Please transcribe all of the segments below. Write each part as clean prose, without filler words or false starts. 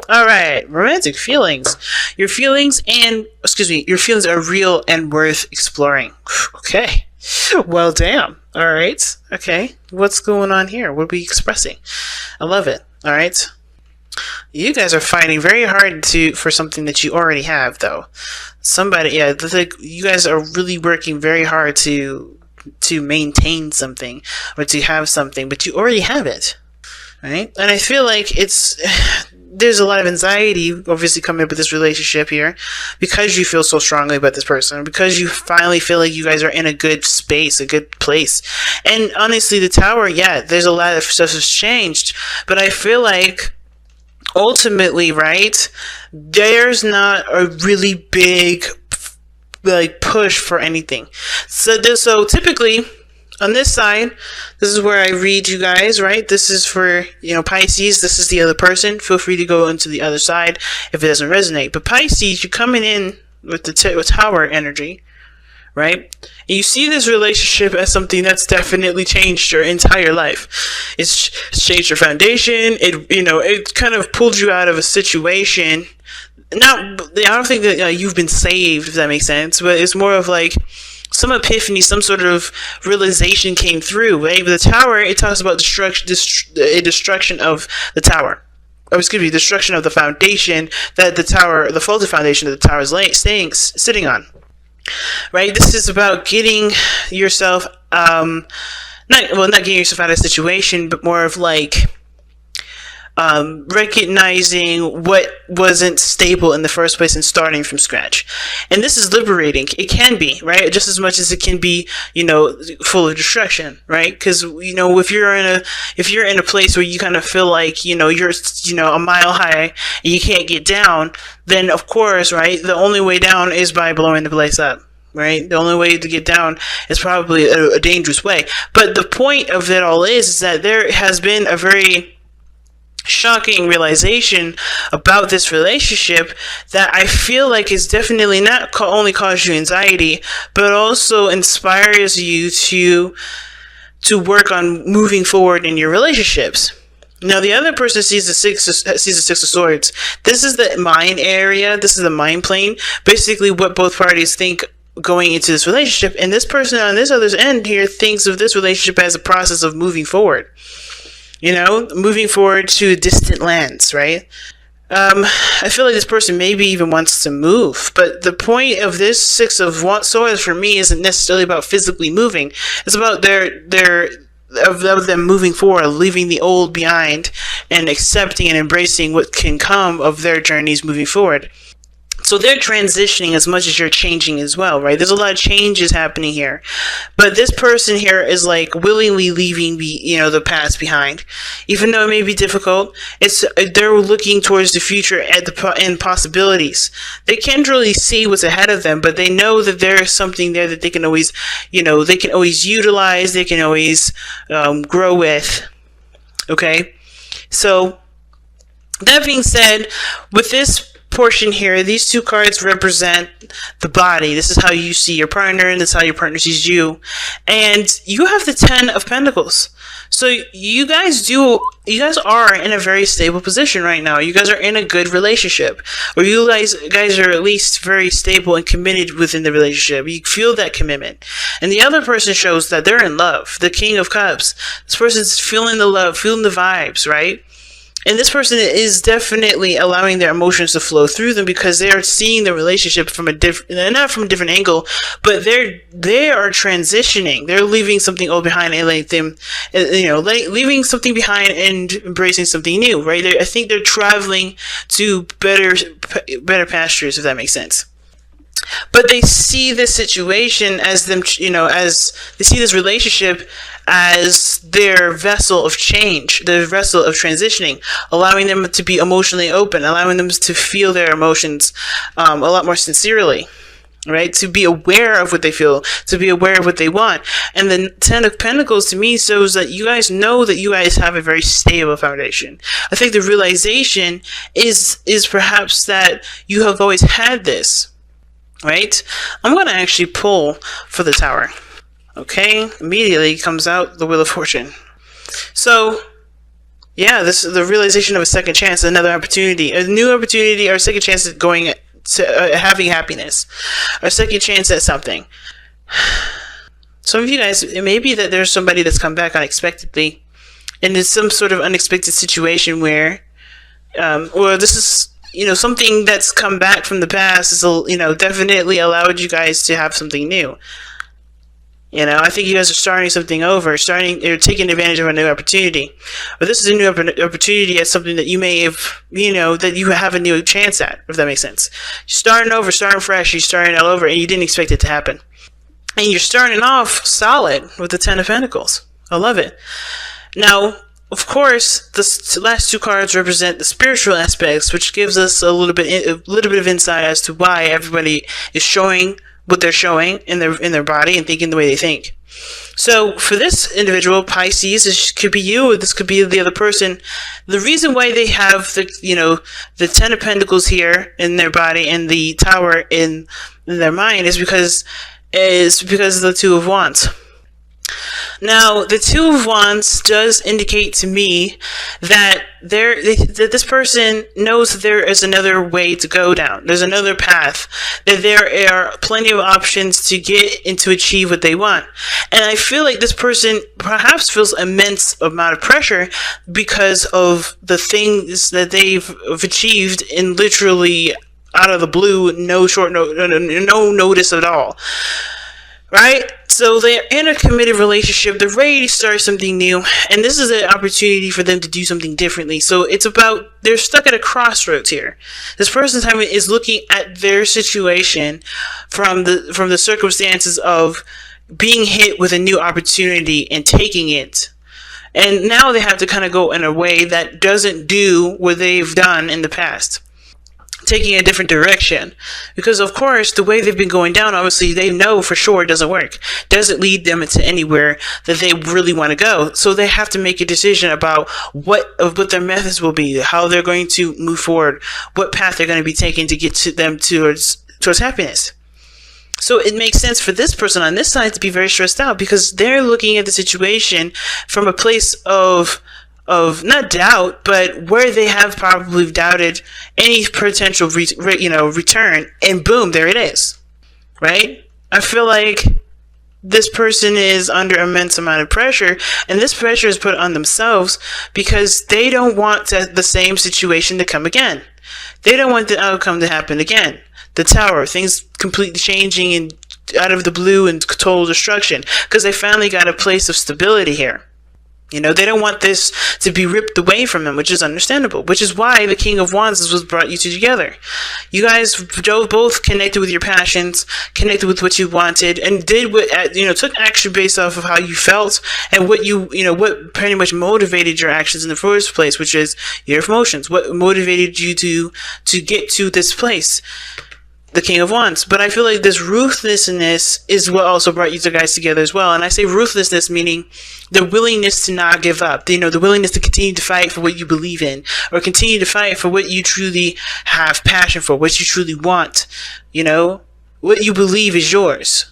All right, romantic feelings. Your feelings your feelings are real and worth exploring. Okay. Well, damn. All right. Okay. What's going on here? What are we expressing? I love it. All right. You guys are fighting very hard for something that you already have, though. You guys are really working very hard to maintain something or to have something, but you already have it. Right? And I feel like there's a lot of anxiety obviously coming up with this relationship here because you feel so strongly about this person, because you finally feel like you guys are in a good space, a good place. And honestly, the Tower, yeah, there's a lot of stuff that's changed, but I feel like ultimately, right, there's not a really big push for anything. So typically on this side, this is where I read you guys, right? This is for, Pisces. This is the other person. Feel free to go into the other side if it doesn't resonate. But Pisces, you're coming in with the Tower energy, right? And you see this relationship as something that's definitely changed your entire life. It's changed your foundation. It kind of pulled you out of a situation. I don't think that you've been saved, if that makes sense, but it's more of like some epiphany, some sort of realization came through, right? But the Tower, it talks about destruction of the Tower. Destruction of the foundation that the faulty foundation that the Tower is sitting on. Right? This is about getting yourself, not getting yourself out of a situation, but more of like, recognizing what wasn't stable in the first place and starting from scratch. And this is liberating. It can be, right? Just as much as it can be, full of destruction, right? Because, if you're in a place where you kind of feel like, you're, a mile high and you can't get down, then of course, right, the only way down is by blowing the place up. Right? The only way to get down is probably a dangerous way. But the point of it all is that there has been a very shocking realization about this relationship that I feel like is definitely not only cause you anxiety, but also inspires you to work on moving forward in your relationships. Now, the other person sees the Six of Swords. This is the mind area. This is the mind plane. Basically, what both parties think going into this relationship. And this person on this other end here thinks of this relationship as a process of moving forward. Moving forward to distant lands, right? I feel like this person maybe even wants to move, but the point of this Six of Swords for me isn't necessarily about physically moving. It's about them moving forward, leaving the old behind, and accepting and embracing what can come of their journeys moving forward. So they're transitioning as much as you're changing as well, right? There's a lot of changes happening here. But this person here is like willingly leaving the past behind. Even though it may be difficult, they're looking towards the future and possibilities. They can't really see what's ahead of them, but they know that there's something there that they can always, utilize, they can always grow with. Okay? So, that being said, with this portion here, these two cards represent the body. This is how you see your partner, and this is how your partner sees you. And you have the Ten of Pentacles. So you guys are in a very stable position right now. You guys are in a good relationship. Or you guys are at least very stable and committed within the relationship. You feel that commitment. And the other person shows that they're in love. The King of Cups. This person's feeling the love, feeling the vibes, right? And this person is definitely allowing their emotions to flow through them because they are seeing the relationship from not from a different angle, but they are transitioning. They're leaving something old behind and leaving something behind and embracing something new, right? I think they're traveling to better pastures, if that makes sense. But they see this situation as them, as they see this relationship as their vessel of change, their vessel of transitioning, allowing them to be emotionally open, allowing them to feel their emotions a lot more sincerely, right? To be aware of what they feel, to be aware of what they want. And the Ten of Pentacles to me shows that you guys know that you guys have a very stable foundation. I think the realization is perhaps that you have always had this, right? I'm going to actually pull for the Tower. Okay, immediately comes out the Wheel of Fortune. So, Yeah, this the realization of a second chance, another opportunity, a new opportunity, or a second chance at going to having happiness, or a second chance at something. Some of you guys, it may be that there's somebody that's come back unexpectedly, and it's some sort of unexpected situation where, or this is, something that's come back from the past is, definitely allowed you guys to have something new. I think you guys are starting something over, or taking advantage of a new opportunity. But this is a new opportunity at something that you may have, that you have a new chance at, if that makes sense. You're starting over, starting fresh, you're starting all over, and you didn't expect it to happen. And you're starting off solid with the Ten of Pentacles. I love it. Now, of course, the last two cards represent the spiritual aspects, which gives us a little bit of insight as to why everybody is showing what they're showing in their body and thinking the way they think. So for this individual, Pisces, this could be you, or this could be the other person. The reason why they have the Ten of Pentacles here in their body and the Tower in their mind is because of the Two of Wands. Now, the Two of Wands does indicate to me that that this person knows that there is another way to go down. There's another path. That there are plenty of options to get and to achieve what they want. And I feel like this person perhaps feels immense amount of pressure because of the things that they've achieved in literally out of the blue, no notice at all. Right? So they're in a committed relationship. They're ready to start something new. And this is an opportunity for them to do something differently. So it's about, they're stuck at a crossroads here. This person is looking at their situation from the circumstances of being hit with a new opportunity and taking it. And now they have to kind of go in a way that doesn't do what they've done in the past. Taking a different direction, because of course the way they've been going down, obviously they know for sure it doesn't work, doesn't lead them into anywhere that they really want to go. So they have to make a decision about what their methods will be, how they're going to move forward, what path they're going to be taking to get to them towards happiness. So it makes sense for this person on this side to be very stressed out, because they're looking at the situation from a place of not doubt, but where they have probably doubted any potential return, and boom, there it is. Right? I feel like this person is under immense amount of pressure, and this pressure is put on themselves because they don't want the same situation to come again. They don't want the outcome to happen again. The Tower, things completely changing and out of the blue and total destruction, because they finally got a place of stability here. They don't want this to be ripped away from them, which is understandable, which is why the King of Wands was brought you two together. You guys both connected with your passions, connected with what you wanted, and did took action based off of how you felt and what what pretty much motivated your actions in the first place, which is your emotions. What motivated you to get to this place, the King of Wands. But I feel like this ruthlessness is what also brought you two guys together as well. And I say ruthlessness meaning the willingness to not give up, the willingness to continue to fight for what you believe in, or continue to fight for what you truly have passion for, what you truly want, what you believe is yours.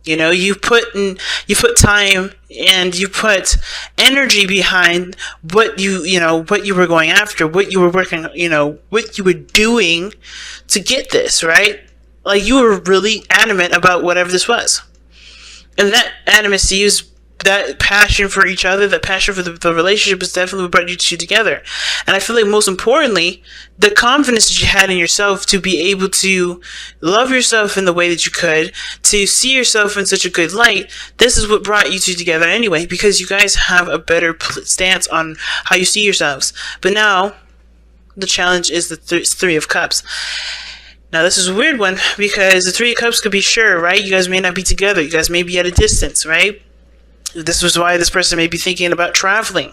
You put time and you put energy behind what you were going after, what you were working, what you were doing to get this, right? Like, you were really adamant about whatever this was. And that animacy is that passion for each other, that passion for the relationship is definitely what brought you two together. And I feel like most importantly, the confidence that you had in yourself to be able to love yourself in the way that you could, to see yourself in such a good light, this is what brought you two together anyway, because you guys have a better stance on how you see yourselves. But now, the challenge is the Three of Cups. Now, this is a weird one, because the Three of Cups could be sure, right? You guys may not be together. You guys may be at a distance, right? This was why this person may be thinking about traveling.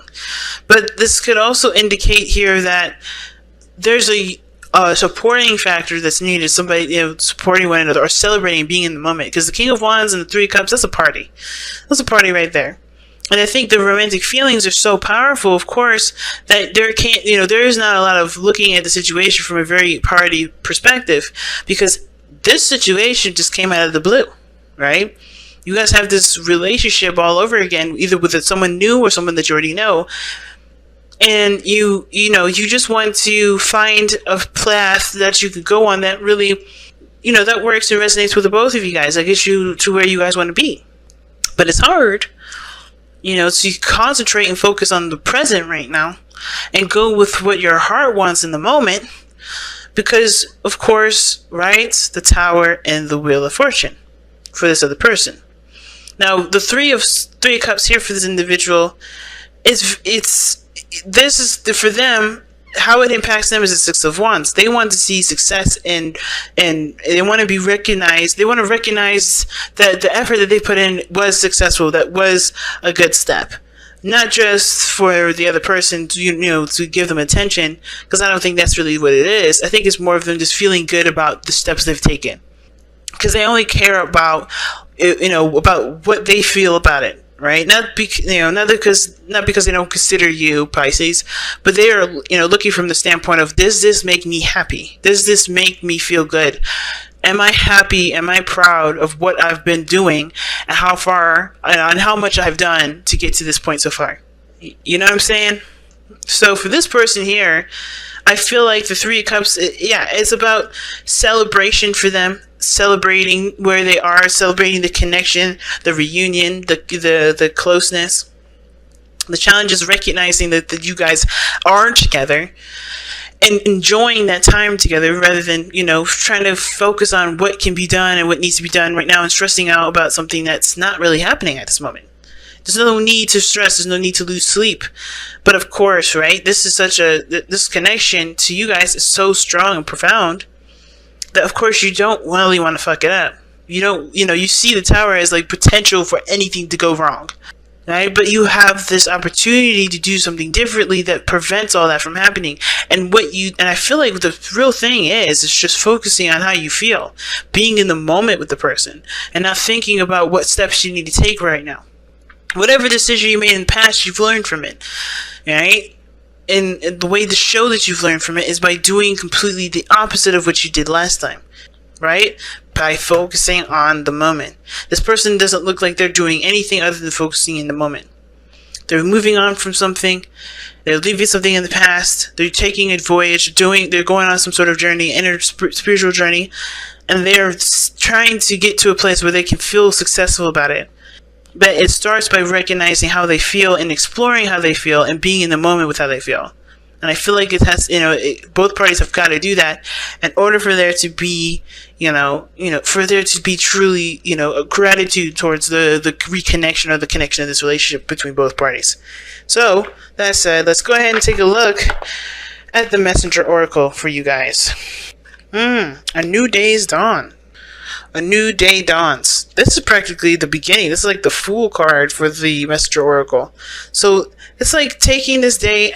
But this could also indicate here that there's a supporting factor that's needed. Somebody, supporting one another or celebrating being in the moment. Because the King of Wands and the Three of Cups, that's a party. That's a party right there. And I think the romantic feelings are so powerful, of course, that there is not a lot of looking at the situation from a very party perspective, because this situation just came out of the blue, right? You guys have this relationship all over again, either with someone new or someone that you already know. and you just want to find a path that you could go on that really, that works and resonates with the both of you guys, that gets you to where you guys want to be. But it's hard, to concentrate and focus on the present right now and go with what your heart wants in the moment, because of course, right, the Tower and the Wheel of Fortune for this other person. Now, the three of cups here for this individual this is for them. How it impacts them is the Six of Wands. They want to see success, and they want to be recognized. They want to recognize that the effort that they put in was successful. That was a good step, not just for the other person to to give them attention, because I don't think that's really what it is. I think it's more of them just feeling good about the steps they've taken, because they only care about about what they feel about it. Right? Not because they don't consider you Pisces, but they are looking from the standpoint of, does this make me happy? Does this make me feel good? Am I happy? Am I proud of what I've been doing and how far and how much I've done to get to this point so far? You know what I'm saying? So for this person here, I feel like the Three of Cups, it's about celebration for them. Celebrating where they are, celebrating the connection, the reunion, the closeness. The challenge is recognizing that you guys are together and enjoying that time together, rather than trying to focus on what can be done and what needs to be done right now and stressing out about something that's not really happening at this moment. There's no need to stress. There's no need to lose sleep. But of course, right, this connection to you guys is so strong and profound that of course you don't really want to fuck it up. You see the Tower as like potential for anything to go wrong, right? But you have this opportunity to do something differently that prevents all that from happening. And I feel like the real thing is just focusing on how you feel, being in the moment with the person, and not thinking about what steps you need to take right now. Whatever decision you made in the past, you've learned from it, right? And the way to show that you've learned from it is by doing completely the opposite of what you did last time, right? By focusing on the moment. This person doesn't look like they're doing anything other than focusing in the moment. They're moving on from something. They're leaving something in the past. They're taking a voyage. They're going on some sort of journey, inner spiritual journey, and they're trying to get to a place where they can feel successful about it. But it starts by recognizing how they feel and exploring how they feel and being in the moment with how they feel. And I feel like it has, both parties have got to do that in order for there to be, for there to be truly, a gratitude towards the reconnection or the connection of this relationship between both parties. So, that said, let's go ahead and take a look at the Messenger Oracle for you guys. A new day's dawn. A new day dawns. This is practically the beginning. This is like the Fool card for the Messenger Oracle. So it's like taking this day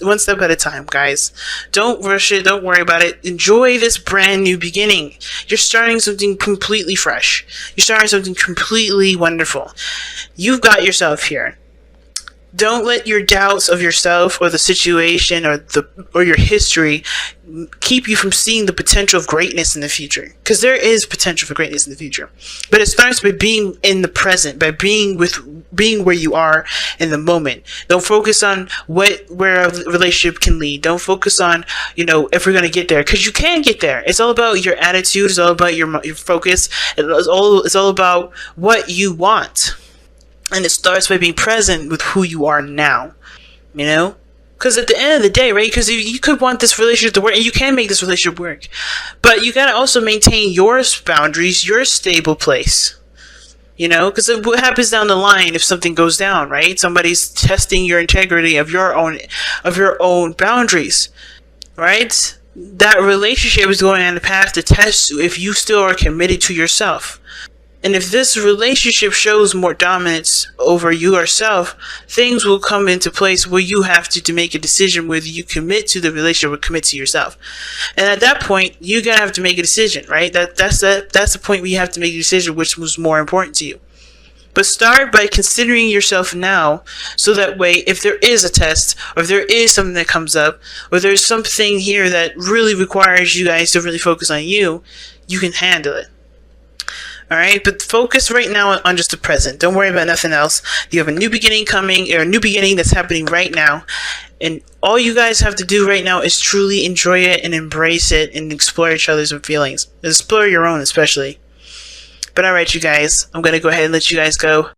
one step at a time, guys. Don't rush it. Don't worry about it. Enjoy this brand new beginning. You're starting something completely fresh. You're starting something completely wonderful. You've got yourself here. Don't let your doubts of yourself or the situation or your history keep you from seeing the potential of greatness in the future. Because there is potential for greatness in the future. But it starts by being in the present, by being where you are in the moment. Don't focus on where a relationship can lead. Don't focus on, if we're going to get there. Because you can get there. It's all about your attitude. It's all about your focus. It's all about what you want. And it starts by being present with who you are now, Because at the end of the day, right, because you could want this relationship to work, and you can make this relationship work, but you got to also maintain your boundaries, your stable place, because what happens down the line if something goes down, right? Somebody's testing your integrity of your own boundaries, right? That relationship is going on the path to test you if you still are committed to yourself. And if this relationship shows more dominance over you yourself, things will come into place where you have to make a decision whether you commit to the relationship or commit to yourself. And at that point, you're going to have to make a decision, right? That's the point where you have to make a decision which was more important to you. But start by considering yourself now, so that way, if there is a test, or if there is something that comes up, or there's something here that really requires you guys to really focus on you, you can handle it. Alright, but focus right now on just the present. Don't worry about nothing else. You have a new beginning coming, or a new beginning that's happening right now. And all you guys have to do right now is truly enjoy it and embrace it and explore each other's feelings. Explore your own, especially. But alright, you guys, I'm going to go ahead and let you guys go.